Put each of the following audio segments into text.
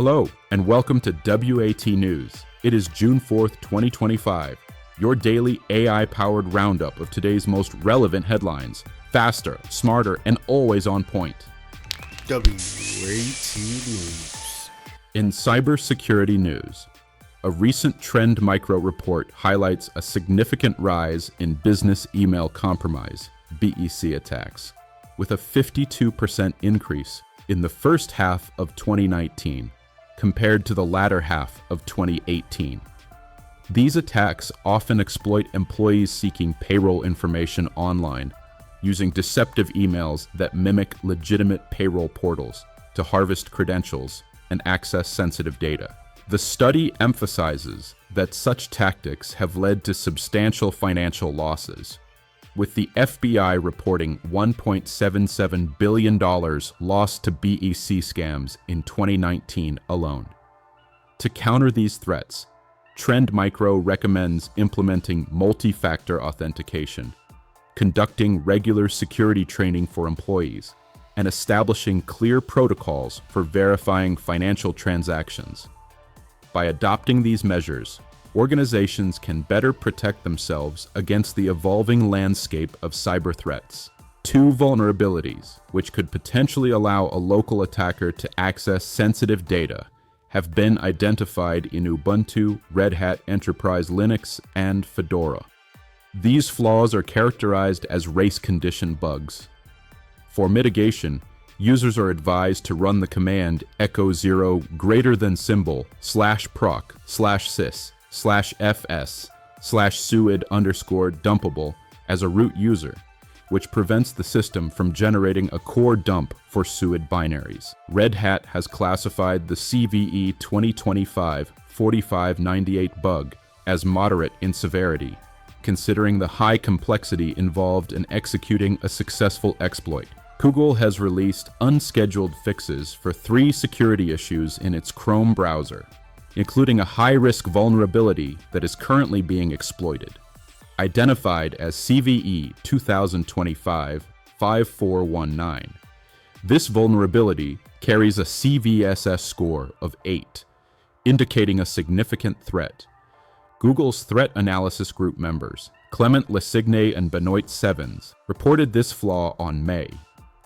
Hello, and welcome to W.A.T. News. It is June 4th, 2025, your daily AI-powered roundup of today's most relevant headlines. Faster, smarter, and always on point. W.A.T. News. In cybersecurity news, a recent Trend Micro report highlights a significant rise in business email compromise, BEC attacks, with a 52% increase in the first half of 2019 compared to the latter half of 2018. These attacks often exploit employees seeking payroll information online, using deceptive emails that mimic legitimate payroll portals to harvest credentials and access sensitive data. The study emphasizes that such tactics have led to substantial financial losses, with the FBI reporting $1.77 billion lost to BEC scams in 2019 alone. To counter these threats, Trend Micro recommends implementing multi-factor authentication, conducting regular security training for employees, and establishing clear protocols for verifying financial transactions. By adopting these measures, organizations can better protect themselves against the evolving landscape of cyber threats. Two vulnerabilities, which could potentially allow a local attacker to access sensitive data, have been identified in Ubuntu, Red Hat Enterprise Linux, and Fedora. These flaws are characterized as race condition bugs. For mitigation, users are advised to run the command echo 0 greater than symbol /proc/fs/suid_dumpable as a root user, which prevents the system from generating a core dump for SUID binaries. Red Hat has classified the CVE 2025-4598 bug as moderate in severity, considering the high complexity involved in executing a successful exploit. Google has released unscheduled fixes for 3 security issues in its Chrome browser, including a high-risk vulnerability that is currently being exploited. Identified as CVE 2025-5419, this vulnerability carries a CVSS score of 8, indicating a significant threat. Google's Threat Analysis Group members, Clement Lesigne and Benoit Sevens, reported this flaw on May.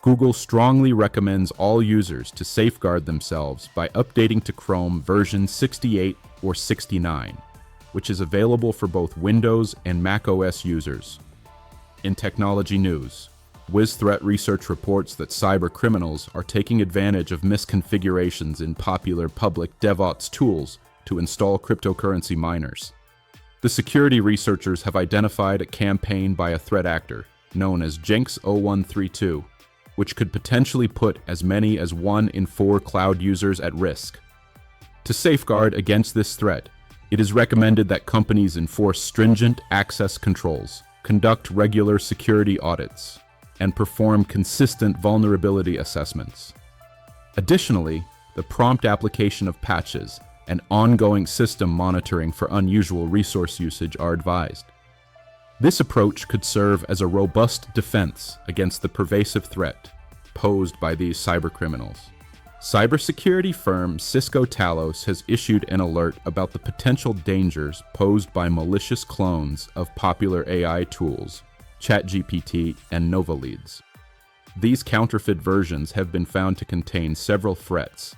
Google strongly recommends all users to safeguard themselves by updating to Chrome version 68 or 69, which is available for both Windows and macOS users. In technology news, WizThreat research reports that cyber criminals are taking advantage of misconfigurations in popular public DevOps tools to install cryptocurrency miners. The security researchers have identified a campaign by a threat actor known as Jenks 0132, which could potentially put as many as 1 in 4 cloud users at risk. To safeguard against this threat, it is recommended that companies enforce stringent access controls, conduct regular security audits, and perform consistent vulnerability assessments. Additionally, the prompt application of patches and ongoing system monitoring for unusual resource usage are advised. This approach could serve as a robust defense against the pervasive threat posed by these cybercriminals. Cybersecurity firm Cisco Talos has issued an alert about the potential dangers posed by malicious clones of popular AI tools, ChatGPT and NovaLeads. These counterfeit versions have been found to contain several threats,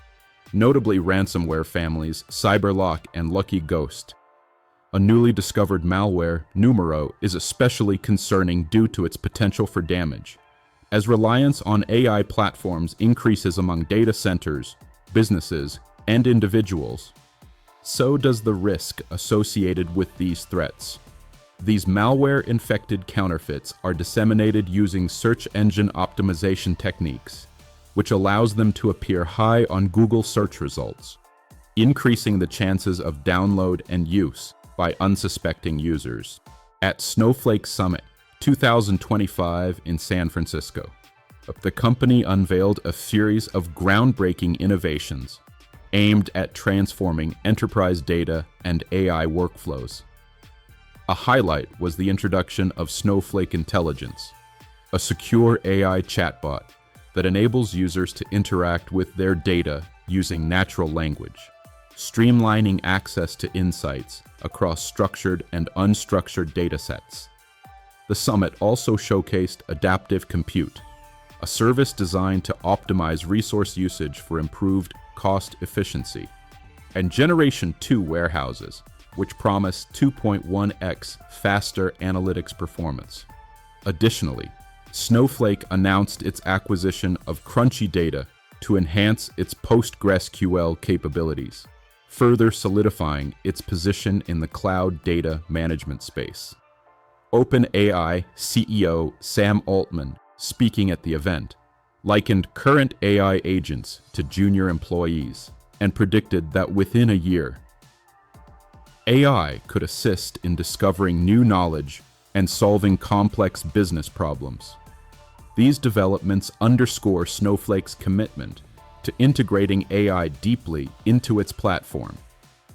notably ransomware families Cyberlock and Lucky Ghost. A newly discovered malware, Numero, is especially concerning due to its potential for damage. As reliance on AI platforms increases among data centers, businesses, and individuals, so does the risk associated with these threats. These malware-infected counterfeits are disseminated using search engine optimization techniques, which allows them to appear high on Google search results, increasing the chances of download and use by unsuspecting users. At Snowflake Summit 2025 in San Francisco, the company unveiled a series of groundbreaking innovations aimed at transforming enterprise data and AI workflows. A highlight was the introduction of Snowflake Intelligence, a secure AI chatbot that enables users to interact with their data using natural language, streamlining access to insights across structured and unstructured datasets. The summit also showcased adaptive compute, a service designed to optimize resource usage for improved cost efficiency, and Generation 2 warehouses, which promise 2.1x faster analytics performance. Additionally, Snowflake announced its acquisition of Crunchy Data to enhance its PostgreSQL capabilities, further solidifying its position in the cloud data management space. OpenAI CEO Sam Altman, speaking at the event, likened current AI agents to junior employees and predicted that within a year, AI could assist in discovering new knowledge and solving complex business problems. These developments underscore Snowflake's commitment to integrating AI deeply into its platform,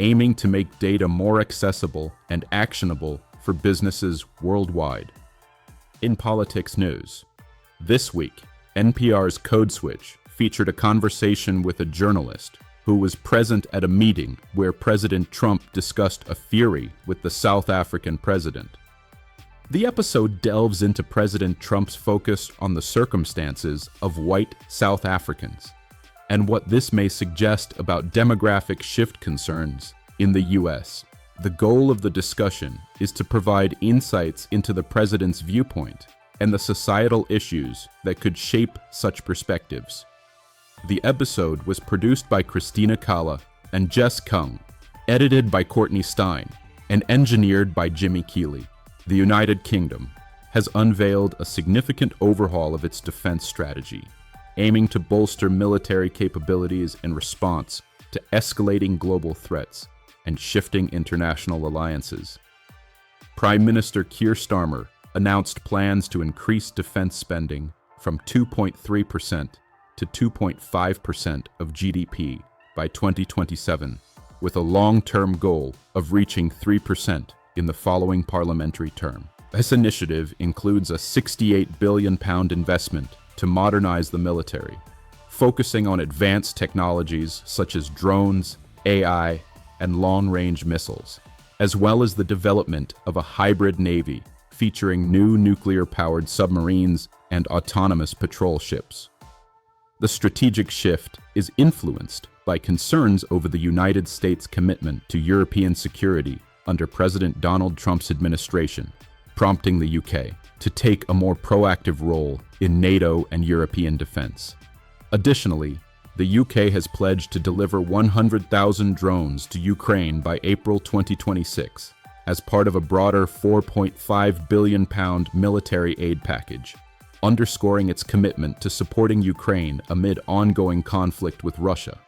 aiming to make data more accessible and actionable for businesses worldwide. In politics news, this week, NPR's Code Switch featured a conversation with a journalist who was present at a meeting where President Trump discussed a theory with the South African president. The episode delves into President Trump's focus on the circumstances of white South Africans and what this may suggest about demographic shift concerns in the U.S. The goal of the discussion is to provide insights into the president's viewpoint and the societal issues that could shape such perspectives. The episode was produced by Christina Kala and Jess Kung, edited by Courtney Stein, and engineered by Jimmy Keeley. The United Kingdom has unveiled a significant overhaul of its defense strategy, aiming to bolster military capabilities in response to escalating global threats and shifting international alliances. Prime Minister Keir Starmer announced plans to increase defense spending from 2.3% to 2.5% of GDP by 2027, with a long-term goal of reaching 3% in the following parliamentary term. This initiative includes a £68 billion investment to modernize the military, focusing on advanced technologies such as drones, AI, and long-range missiles, as well as the development of a hybrid navy featuring new nuclear-powered submarines and autonomous patrol ships. The strategic shift is influenced by concerns over the United States' commitment to European security under President Donald Trump's administration, prompting the UK to take a more proactive role in NATO and European defense. Additionally, the UK has pledged to deliver 100,000 drones to Ukraine by April 2026 as part of a broader £4.5 billion military aid package, underscoring its commitment to supporting Ukraine amid ongoing conflict with Russia.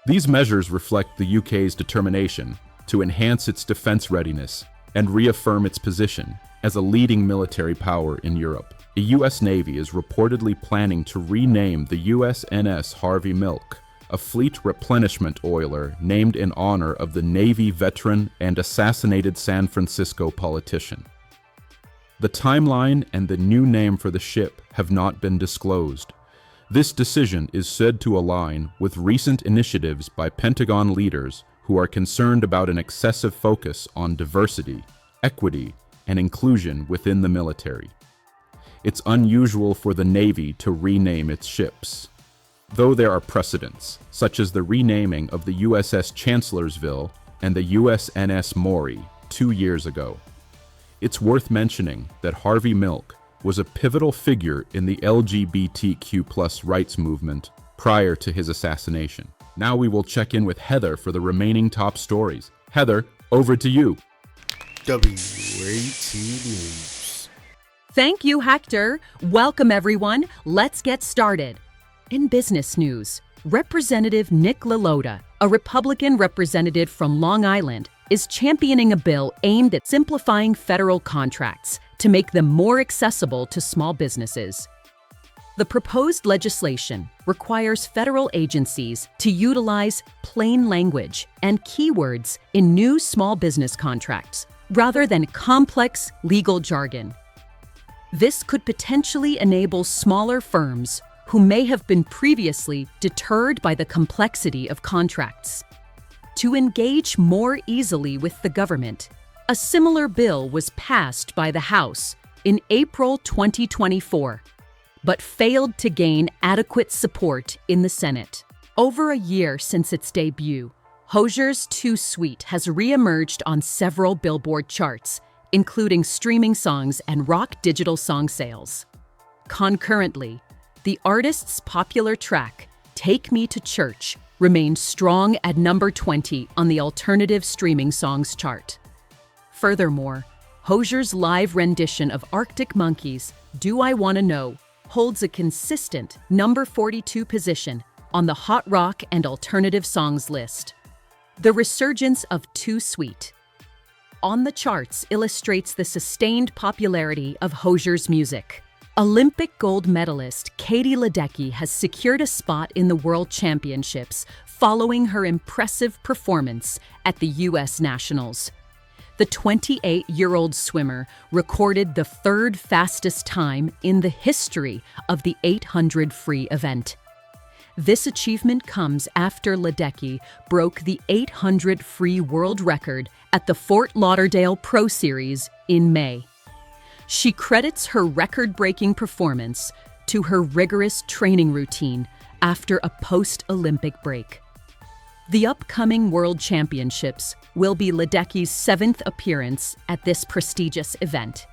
These measures reflect the UK's determination to enhance its defense readiness and reaffirm its position as a leading military power in Europe. The U.S. Navy is reportedly planning to rename the USNS Harvey Milk, a fleet replenishment oiler named in honor of the Navy veteran and assassinated San Francisco politician. The timeline and the new name for the ship have not been disclosed. This decision is said to align with recent initiatives by Pentagon leaders who are concerned about an excessive focus on diversity, equity, and inclusion within the military. It's unusual for the Navy to rename its ships, though there are precedents, such as the renaming of the USS Chancellorsville and the USNS Maury 2 years ago. It's worth mentioning that Harvey Milk was a pivotal figure in the LGBTQ+ rights movement prior to his assassination. Now we will check in with Heather for the remaining top stories. Heather, over to you. W.A.T. News. Thank you, Hector. Welcome, everyone. Let's get started. In business news, Representative Nick LaLota, a Republican representative from Long Island, is championing a bill aimed at simplifying federal contracts to make them more accessible to small businesses. The proposed legislation requires federal agencies to utilize plain language and keywords in new small business contracts rather than complex legal jargon. This could potentially enable smaller firms who may have been previously deterred by the complexity of contracts. To engage more easily with the government, a similar bill was passed by the House in April 2024, but failed to gain adequate support in the Senate. Over a year since its debut, Hozier's Too Sweet has re-emerged on several Billboard charts, including streaming songs and rock digital song sales. Concurrently, the artist's popular track, Take Me to Church, remained strong at number 20 on the alternative streaming songs chart. Furthermore, Hozier's live rendition of Arctic Monkeys' Do I Wanna Know holds a consistent number 42 position on the Hot Rock and Alternative Songs list. The resurgence of Too Sweet on the charts illustrates the sustained popularity of Hozier's music. Olympic gold medalist Katie Ledecky has secured a spot in the World Championships following her impressive performance at the U.S. Nationals. The 28-year-old swimmer recorded the third fastest time in the history of the 800 free event. This achievement comes after Ledecky broke the 800 free world record at the Fort Lauderdale Pro Series in May. She credits her record-breaking performance to her rigorous training routine after a post-Olympic break. The upcoming World Championships will be Ledecky's 7th appearance at this prestigious event.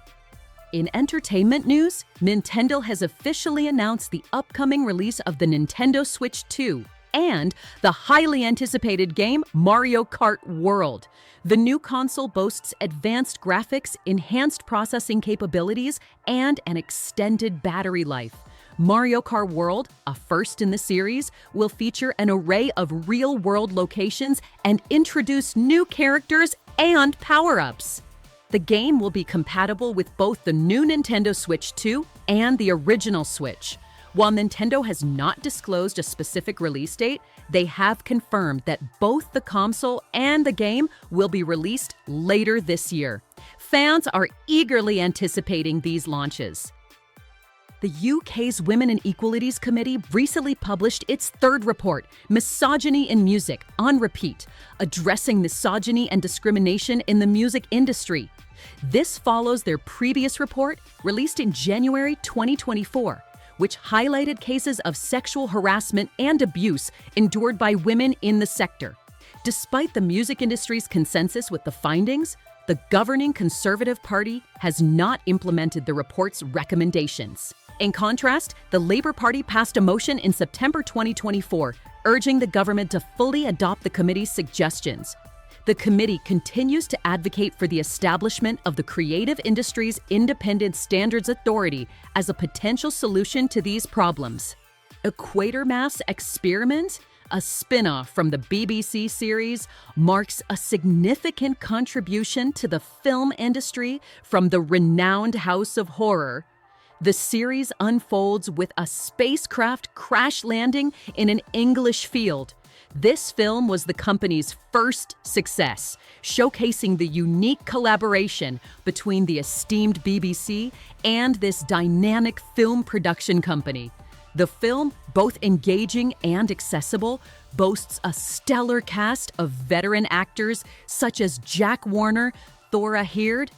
In entertainment news, Nintendo has officially announced the upcoming release of the Nintendo Switch 2 and the highly anticipated game Mario Kart World. The new console boasts advanced graphics, enhanced processing capabilities, and an extended battery life. Mario Kart World, a first in the series, will feature an array of real-world locations and introduce new characters and power-ups. The game will be compatible with both the new Nintendo Switch 2 and the original Switch. While Nintendo has not disclosed a specific release date, they have confirmed that both the console and the game will be released later this year. Fans are eagerly anticipating these launches. The UK's Women and Equalities Committee recently published its third report, Misogyny in Music, on Repeat, addressing misogyny and discrimination in the music industry. This follows their previous report, released in January 2024, which highlighted cases of sexual harassment and abuse endured by women in the sector. Despite the music industry's consensus with the findings, the governing Conservative Party has not implemented the report's recommendations. In contrast, the Labour Party passed a motion in September 2024 urging the government to fully adopt the committee's suggestions. The committee continues to advocate for the establishment of the creative industry's independent standards authority as a potential solution to these problems. Quatermass Experiment, a spin-off from the BBC series, marks a significant contribution to the film industry from the renowned House of Horror. The series unfolds with a spacecraft crash landing in an English field. This film was the company's first success, showcasing the unique collaboration between the esteemed BBC and this dynamic film production company. The film, both engaging and accessible, boasts a stellar cast of veteran actors such as Jack Warner, Thora Hird,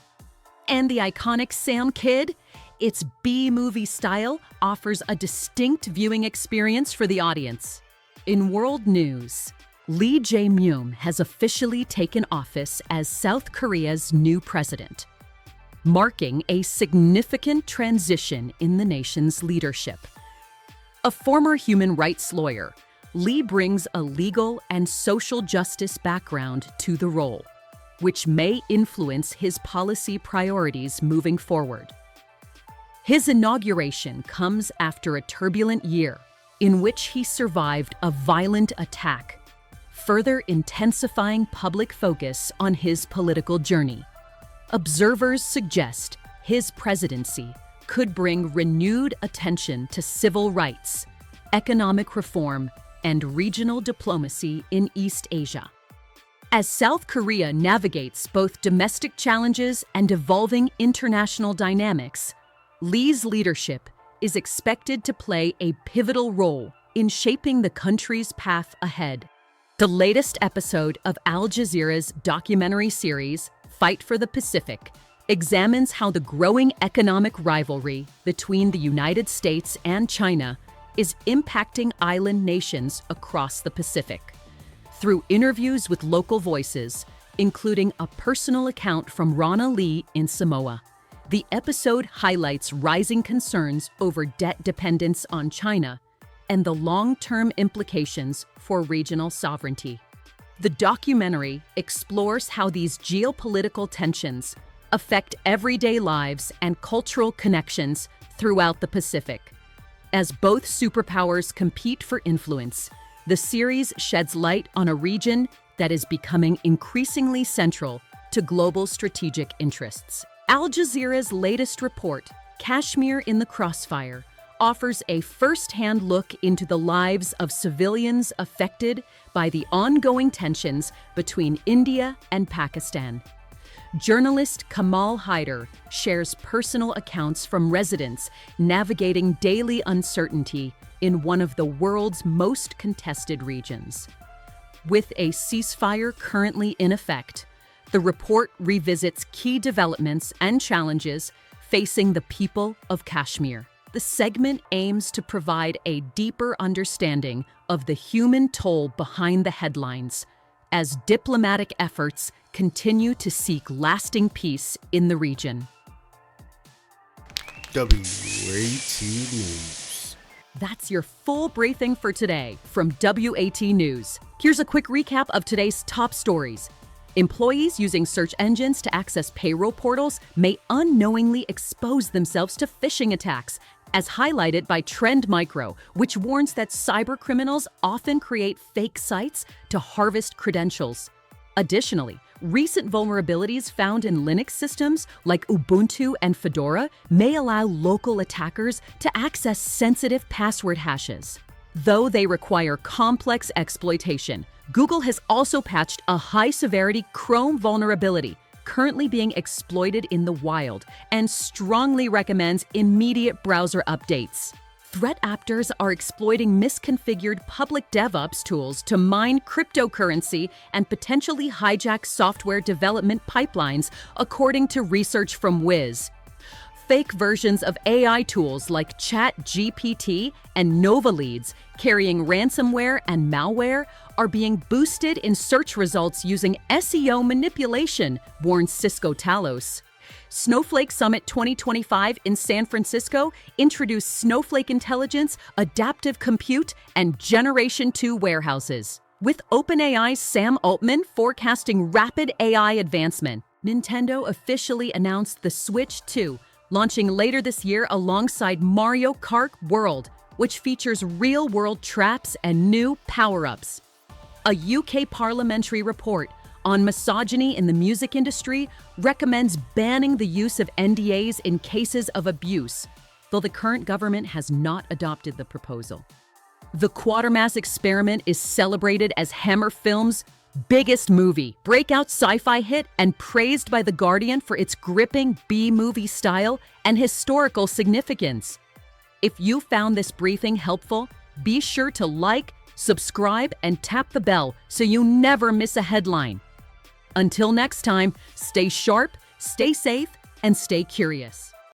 and the iconic Sam Kidd. Its B-movie style offers a distinct viewing experience for the audience. In world news, Lee Jae-myung has officially taken office as South Korea's new president, marking a significant transition in the nation's leadership. A former human rights lawyer, Lee brings a legal and social justice background to the role, which may influence his policy priorities moving forward. His inauguration comes after a turbulent year in which he survived a violent attack, further intensifying public focus on his political journey. Observers suggest his presidency could bring renewed attention to civil rights, economic reform, and regional diplomacy in East Asia. As South Korea navigates both domestic challenges and evolving international dynamics, Lee's leadership is expected to play a pivotal role in shaping the country's path ahead. The latest episode of Al Jazeera's documentary series, Fight for the Pacific, examines how the growing economic rivalry between the United States and China is impacting island nations across the Pacific. Through interviews with local voices, including a personal account from Rana Lee in Samoa, the episode highlights rising concerns over debt dependence on China and the long-term implications for regional sovereignty. The documentary explores how these geopolitical tensions affect everyday lives and cultural connections throughout the Pacific. As both superpowers compete for influence, the series sheds light on a region that is becoming increasingly central to global strategic interests. Al Jazeera's latest report, Kashmir in the Crossfire, offers a first-hand look into the lives of civilians affected by the ongoing tensions between India and Pakistan. Journalist Kamal Haider shares personal accounts from residents navigating daily uncertainty in one of the world's most contested regions. With a ceasefire currently in effect, the report revisits key developments and challenges facing the people of Kashmir. The segment aims to provide a deeper understanding of the human toll behind the headlines as diplomatic efforts continue to seek lasting peace in the region. W.A.T. News. That's your full briefing for today from W.A.T. News. Here's a quick recap of today's top stories. Employees using search engines to access payroll portals may unknowingly expose themselves to phishing attacks, as highlighted by Trend Micro, which warns that cybercriminals often create fake sites to harvest credentials. Additionally, recent vulnerabilities found in Linux systems like Ubuntu and Fedora may allow local attackers to access sensitive password hashes. Though they require complex exploitation, Google has also patched a high-severity Chrome vulnerability currently being exploited in the wild and strongly recommends immediate browser updates. Threat actors are exploiting misconfigured public DevOps tools to mine cryptocurrency and potentially hijack software development pipelines, according to research from Wiz. Fake versions of AI tools like ChatGPT and Nova Leads carrying ransomware and malware are being boosted in search results using SEO manipulation, warns Cisco Talos. Snowflake Summit 2025 in San Francisco introduced Snowflake Intelligence, Adaptive Compute, and Generation 2 warehouses. With OpenAI's Sam Altman forecasting rapid AI advancement, Nintendo officially announced the Switch 2, launching later this year alongside Mario Kart World, which features real-world traps and new power-ups. A UK parliamentary report on misogyny in the music industry recommends banning the use of NDAs in cases of abuse, though the current government has not adopted the proposal. The Quatermass Experiment is celebrated as Hammer Films' biggest movie, breakout sci-fi hit, and praised by The Guardian for its gripping B-movie style and historical significance. If you found this briefing helpful, be sure to like, subscribe, and tap the bell so you never miss a headline. Until next time, stay sharp, stay safe, and stay curious.